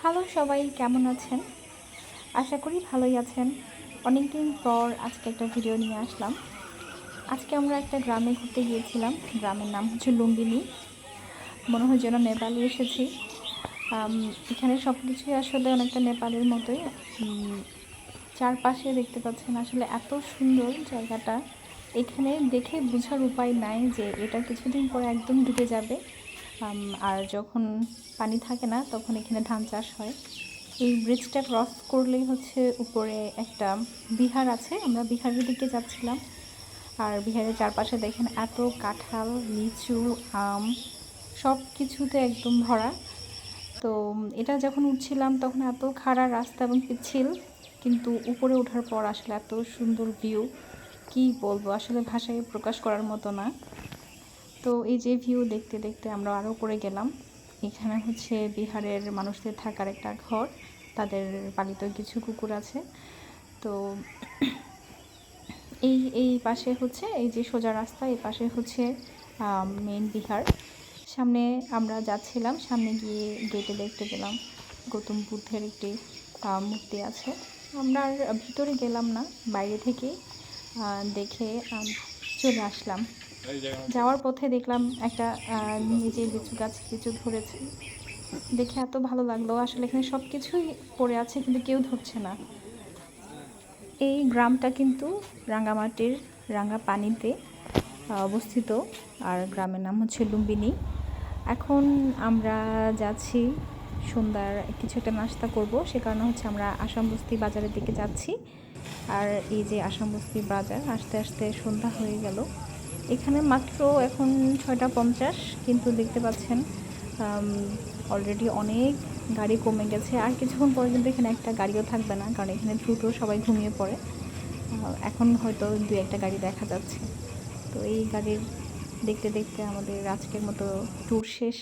Hello সবাই, কেমন আছেন? আশা করি ভালোই আছেন। অনেকদিন পর আজকে একটা ভিডিও নিয়ে আসলাম। আজকে আমরা একটা গ্রামে ঘুরতে গিয়েছিলাম। গ্রামের নাম হচ্ছে লুম্বিনী। মনে হয় যেন নেপালে এসেছি। আম, এখানে সব কিছুই আসলে অনেকটা নেপালের মতোই। চারপাশে দেখতে পাচ্ছেন আসলে এত সুন্দর জায়গাটা। এখানে দেখে বোঝার উপায় নাই যে এটা কিছুদিন পরে একদম ডুবে যাবে। আর যখন পানি থাকে না তখন এখানে ধান চাষ হয়। এই ব্রিজটা ক্রস করলেই হচ্ছে উপরে একটা বিহার আছে। আমরা বিহারের দিকে যাচ্ছিলাম। আর বিহারের চারপাশে দেখেন এত কাঁঠাল, লিচু, আম সব কিছুতে একদম ভরা। তো এটা যখন উঠছিলাম তখন এত খাড়া রাস্তা এবং পিচ্ছিল, কিন্তু উপরে ওঠার পর আসলে এত সুন্দর ভিউ, কি বলবো, আসলে ভাষায় প্রকাশ করার মতো না। তো এই যে ভিউ দেখতে দেখতে আমরা আরও উপরে গেলাম। এখানে হচ্ছে বিহারের মানুষদের থাকার একটা ঘর, তাদের পালিত কিছু কুকুর আছে। তো এই এই পাশে হচ্ছে এই যে সোজা রাস্তা, এই পাশে হচ্ছে মেইন বিহার। সামনে আমরা যাচ্ছিলাম, সামনে গিয়ে গেটে দেখতে পেলাম গৌতম বুদ্ধের একটি মূর্তি আছে। আমরা আর ভিতরে গেলাম না, বাইরে থেকে দেখে চলে আসলাম। যাওয়ার পথে দেখলাম একটা নিজে লিচু গাছ লিচু ধরেছে, দেখে এত ভালো লাগলো। আসলে এখানে সব কিছুই পড়ে আছে কিন্তু কেউ ধরছে না। এই গ্রামটা কিন্তু রাঙ্গামাটির রাঙ্গা পানিতে অবস্থিত, আর গ্রামের নাম হচ্ছে লুম্বিনী। এখন আমরা যাচ্ছি সন্ধ্যার কিছু একটা নাস্তা করব, সে কারণে হচ্ছে আমরা আসামবস্তি বাজারের দিকে যাচ্ছি। আর এই যে আসামবস্তি বাজার, আস্তে আস্তে সন্ধ্যা হয়ে গেল। এখানে মাত্র এখন 6:50, কিন্তু দেখতে পাচ্ছেন অলরেডি অনেক গাড়ি কমে গেছে। আর কিছুক্ষণ পরে কিন্তু এখানে একটা গাড়িও থাকবে না, কারণ এখানে দ্রুত সবাই ঘুমিয়ে পড়ে। এখন হয়তো 2-1টা গাড়ি দেখা যাচ্ছে। তো এই গাড়ির দেখতে দেখতে আমাদের আজকের মতো ট্যুর শেষ।